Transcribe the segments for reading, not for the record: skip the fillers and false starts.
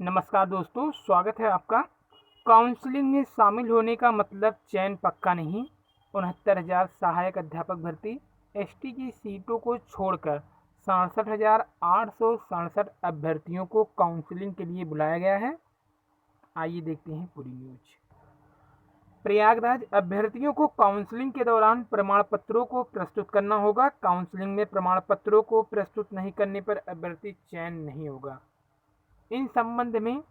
नमस्कार दोस्तों, स्वागत है आपका। काउंसलिंग में शामिल होने का मतलब चयन पक्का नहीं। 69,000 सहायक अध्यापक भर्ती एसटी की सीटों को छोड़कर 67,867 अभ्यर्थियों को काउंसलिंग के लिए बुलाया गया है। आइए देखते हैं पूरी न्यूज। प्रयागराज अभ्यर्थियों को काउंसलिंग के दौरान प्रमाण पत्रों को प्रस्तुत करना होगा। काउंसलिंग में प्रमाण पत्रों को प्रस्तुत नहीं करने पर अभ्यर्थी चयन नहीं होगा। इन संबंध में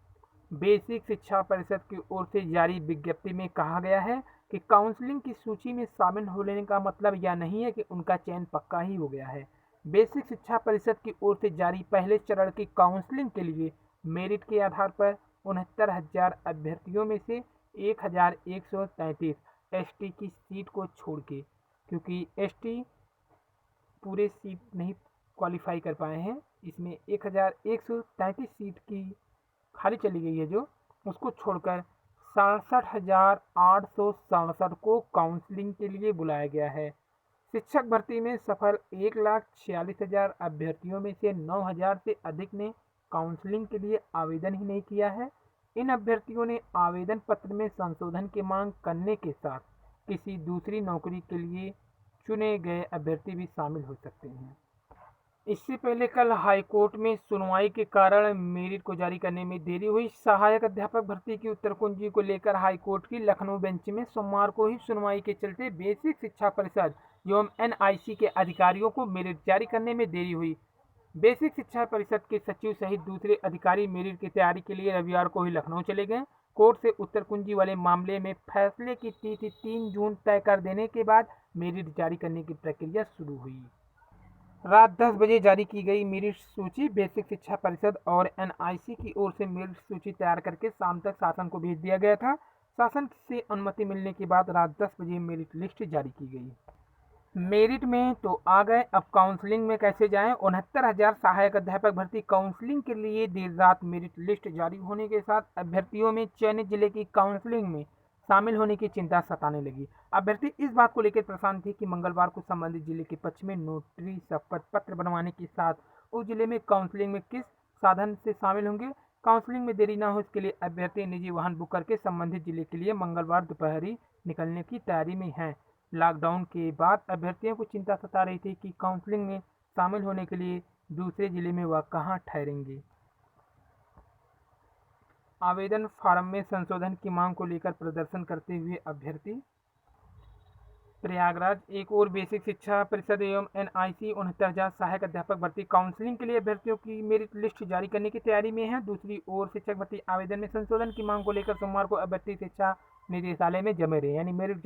बेसिक शिक्षा परिषद की ओर से जारी विज्ञप्ति में कहा गया है कि काउंसलिंग की सूची में शामिल होने का मतलब यह नहीं है कि उनका चयन पक्का ही हो गया है। बेसिक शिक्षा परिषद की ओर से जारी पहले चरण की काउंसलिंग के लिए मेरिट के आधार पर 69,000 अभ्यर्थियों में से 1,133 एसटी की सीट को छोड़ के, क्योंकि एसटी पूरे सीट नहीं क्वालिफाई कर पाए हैं, इसमें 1,133 सीट की खाली चली गई है, जो उसको छोड़कर 67,867 को काउंसलिंग के लिए बुलाया गया है। शिक्षक भर्ती में सफल 1,46,000 अभ्यर्थियों में से 9,000 से अधिक ने काउंसलिंग के लिए आवेदन ही नहीं किया है। इन अभ्यर्थियों ने आवेदन पत्र में संशोधन की मांग करने के साथ किसी दूसरी नौकरी के लिए चुने गए अभ्यर्थी भी शामिल हो सकते हैं। इससे पहले कल हाईकोर्ट में सुनवाई के कारण मेरिट को जारी करने में देरी हुई। सहायक अध्यापक भर्ती की उत्तर कुंजी को लेकर हाईकोर्ट की लखनऊ बेंच में सोमवार को ही सुनवाई के चलते बेसिक शिक्षा परिषद एवं एनआईसी के अधिकारियों को मेरिट जारी करने में देरी हुई। बेसिक शिक्षा परिषद के सचिव सहित दूसरे अधिकारी मेरिट की तैयारी के लिए रविवार को ही लखनऊ चले गए। कोर्ट से उत्तर कुंजी वाले मामले में फैसले की तिथि 3 जून तय कर देने के बाद मेरिट जारी करने की प्रक्रिया शुरू हुई। रात 10 बजे जारी की गई मेरिट सूची बेसिक शिक्षा परिषद और एनआईसी की ओर से मेरिट सूची तैयार करके शाम तक शासन को भेज दिया गया था। शासन से अनुमति मिलने के बाद रात 10 बजे मेरिट लिस्ट जारी की गई। मेरिट में तो आ गए, अब काउंसलिंग में कैसे जाएं। 69,000 सहायक अध्यापक भर्ती काउंसलिंग के लिए देर रात मेरिट लिस्ट जारी होने के साथ अभ्यर्थियों में चयनित जिले की काउंसलिंग में शामिल होने की चिंता सताने लगी। अभ्यर्थी इस बात को लेकर परेशान थे कि मंगलवार को संबंधित जिले के पक्ष में नोटरी शपथ पत्र बनवाने के साथ उस जिले में काउंसलिंग में किस साधन से शामिल होंगे। काउंसलिंग में देरी न हो इसके लिए अभ्यर्थी निजी वाहन बुक करके संबंधित जिले के लिए मंगलवार दोपहरी निकलने की तैयारी में हैं। लॉकडाउन के बाद अभ्यर्थियों को चिंता सता रही थी कि काउंसलिंग में शामिल होने के लिए दूसरे जिले में वह कहां ठहरेंगे। आवेदन फार्म में संशोधन की मांग को लेकर प्रदर्शन करते हुए अभ्यर्थी। प्रयागराज एक और बेसिक शिक्षा परिषद एवं एनआईसी 69,000 सहायक अध्यापक भर्ती काउंसलिंग के लिए अभ्यर्थियों की मेरिट लिस्ट जारी करने की तैयारी में है। दूसरी ओर शिक्षक भर्ती आवेदन में संशोधन की मांग को लेकर सोमवार को अभ्यर्थी शिक्षा निदेशालय में जमे रहे, यानी मेरिट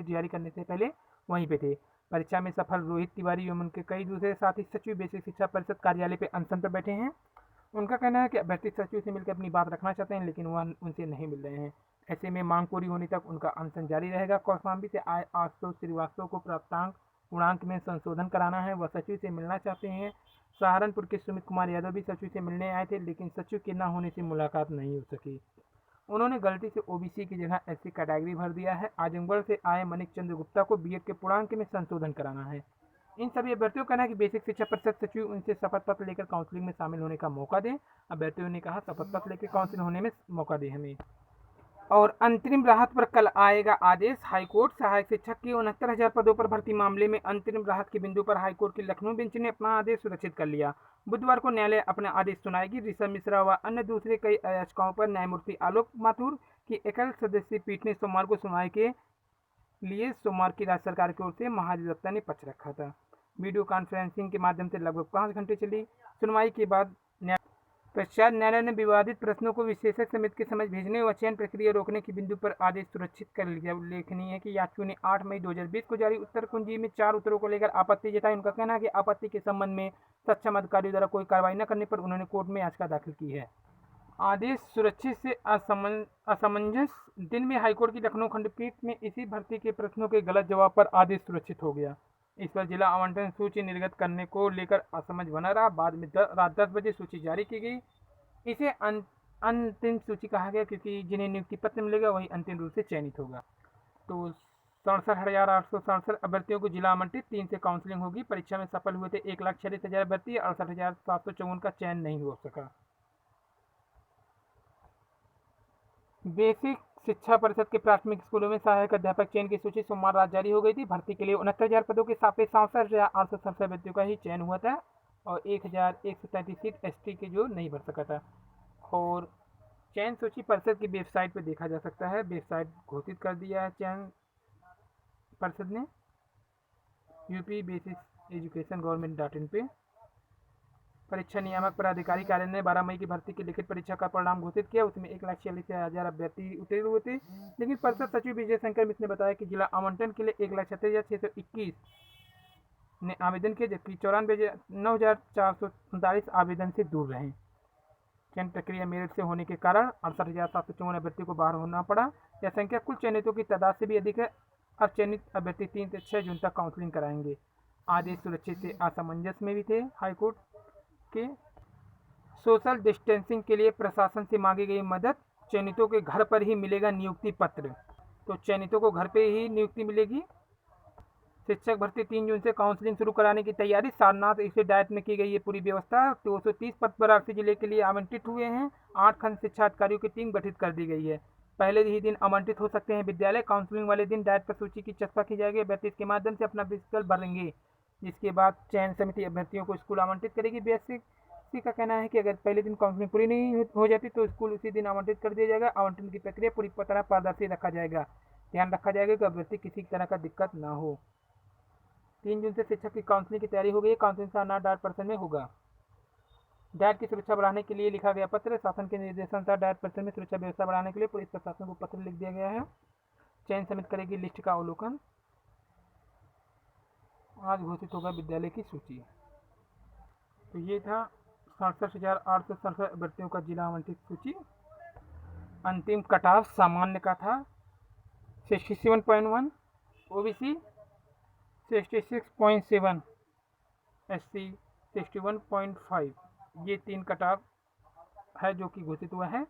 जारी करने से पहले वहीं पे थे। परीक्षा में सफल रोहित तिवारी एवं उनके कई दूसरे साथी सचिव बेसिक शिक्षा परिषद कार्यालय पे अनशन पर बैठे हैं। उनका कहना है कि अभ्यर्थी सचिव से मिलकर अपनी बात रखना चाहते हैं, लेकिन वह उनसे नहीं मिल रहे हैं। ऐसे में मांग पूरी होने तक उनका अनशन जारी रहेगा। कौशाम्बी से आए आशुतोष श्रीवास्तव को प्राप्तांक पूर्णांक में संशोधन कराना है, वह सचिव से मिलना चाहते हैं। सहारनपुर के सुमित कुमार यादव भी सचिव से मिलने आए थे, लेकिन सचिव के न होने से मुलाकात नहीं हो सकी। उन्होंने गलती से ओबीसी की जगह एससी कैटेगरी भर दिया है। आजमगढ़ से आए मनिक चंद्र गुप्ता को बीएड के पूर्णांक में संशोधन कराना है। इन सभी अभ्यर्थियों का कहना है कि बेसिक शिक्षा परिषद सचिव उनसे शपथ पत्र लेकर काउंसलिंग में शामिल होने का मौका दें। अभ्यर्थियों ने कहा शपथ पत्र लेकर काउंसलिंग होने में मौका दें हमें। और अंतरिम राहत पर कल आएगा आदेश। हाईकोर्ट सहायक शिक्षक की 69,000 पदों पर भर्ती मामले में अंतरिम राहत के बिंदु पर हाईकोर्ट की लखनऊ बेंच ने अपना आदेश सुरक्षित कर लिया। बुधवार को न्यायालय अपना आदेश सुनाएगी। ऋषभ मिश्रा व अन्य दूसरे कई याचिकाओं पर न्यायमूर्ति आलोक माथुर की एकल सदस्यीय पीठ ने सोमवार को सुनवाई के लिए सोमवार की राज्य सरकार की ओर से महाधिवक्ता ने पक्ष रखा था। वीडियो कॉन्फ्रेंसिंग के माध्यम से लगभग 5 घंटे चली सुनवाई के बाद पश्चात न्यायालय ने विवादित प्रश्नों को विशेषज्ञ समिति के समझ भेजने व चयन प्रक्रिया रोकने के बिंदु पर आदेश सुरक्षित कर लिया। उल्लेखनीय है कि याचियों ने 8 मई 2020 को जारी उत्तर कुंजी में 4 उत्तरों को लेकर आपत्ति जताई। उनका कहना है कि आपत्ति के संबंध में सक्षम अधिकारियों द्वारा कोई कार्रवाई न करने पर उन्होंने कोर्ट में याचिका दाखिल की है। आदेश सुरक्षित से असमंजस। दिन में हाईकोर्ट की लखनऊ खंडपीठ में इसी भर्ती के प्रश्नों के गलत जवाब पर आदेश सुरक्षित हो गया। इस पर जिला आवंटन सूची निर्गत करने को लेकर असमंजस बना रहा। बाद में रात 10 बजे सूची जारी की गई। इसे अंतिम सूची कहा गया, क्योंकि जिन्हें नियुक्ति पत्र मिलेगा वही अंतिम रूप से चयनित होगा। तो 67,867 अभ्यर्थियों को जिला आवंटित। 3 से काउंसलिंग होगी। परीक्षा में सफल हुए थे 1,46,000 अभ्यर्थी। 68,754 का चयन नहीं हो सका। बेसिक शिक्षा परिषद के प्राथमिक स्कूलों में सहायक अध्यापक चयन की सूची सोमवार रात जारी हो गई थी। भर्ती के लिए 69,000 पदों के सापेक्ष 67,867 व्यक्तियों का ही चयन हुआ था और 1,133 सीट एसटी के जो नहीं भर सका था। और चयन सूची परिषद की वेबसाइट पर देखा जा सकता है। वेबसाइट घोषित कर दिया है चयन परिषद ने यूपी बेसिक एजुकेशन गवर्नमेंट.in पे। परीक्षा नियामक पदाधिकारी कार्यालय ने 12 मई की भर्ती की लिखित परीक्षा का परिणाम घोषित किया। उसमें 1,46,000 अभ्यर्थी उतरे हुए थे, लेकिन परिषद सचिव विजय शंकर मिश्र ने बताया कि जिला आवंटन के लिए 1,36,621 ने आवेदन किए, जबकि 9,447 आवेदन से दूर रहे। चयन प्रक्रिया मेरिट से होने के कारण 68,754 अभ्यर्थी को बाहर होना पड़ा। यह संख्या कुल चयनितों की तादाद से भी अधिक है। अब चयनित अभ्यर्थी 3 से 6 जून तक काउंसलिंग कराएंगे। आदेश सुरक्षित से असमंजस में भी थे हाईकोर्ट के। सोशल डिस्टेंसिंग के लिए प्रशासन से मांगी गई मदद, चयनितों के घर पर ही मिलेगा नियुक्ति पत्र। तो चयनितों को घर पे ही नियुक्ति मिलेगी। शिक्षक भर्ती 3 जून से काउंसलिंग शुरू कराने की तैयारी। सारनाथ इसे डायट में की गई है पूरी व्यवस्था। 230 पद वाराणसी जिले के लिए आवंटित हुए हैं। 8 खंड शिक्षा अधिकारियों की टीम गठित कर दी गई है। पहले ही दिन आवंटित हो सकते हैं विद्यालय। काउंसलिंग वाले दिन डायट पर सूची की चस्पा की जाएगी। अभ्यर्थी इसके माध्यम से अपना विकल्प भरेंगे, जिसके बाद चयन समिति अभ्यर्थियों को स्कूल आवंटित करेगी। बीएससी का कहना है कि अगर पहले दिन काउंसलिंग पूरी नहीं हो जाती तो स्कूल उसी दिन आवंटित कर दिया जाएगा। आवंटन की प्रक्रिया पूरी तरह पारदर्शी रखा जाएगा। ध्यान रखा जाएगा कि अभ्यर्थी किसी तरह का दिक्कत ना हो। 3 जून से शिक्षक की काउंसलिंग की तैयारी हो गई है। काउंसलिंग का अनाथ डायट परिसर में होगा। डायट की सुरक्षा बढ़ाने के लिए लिखा गया पत्र। शासन के निर्देशानुसार डायट परिसर में सुरक्षा व्यवस्था बढ़ाने के लिए पुलिस प्रशासन को पत्र लिख दिया गया है। चयन समिति करेगी लिस्ट का अवलोकन। आज घोषित होगा विद्यालय की सूची। तो ये था 67,867 अभ्यर्थियों का जिला आवंटित सूची। अंतिम कट ऑफ सामान्य का था 67.1, ओबीसी 66.7, एससी 61.5। ये 3 कट ऑफ है जो कि घोषित हुआ है।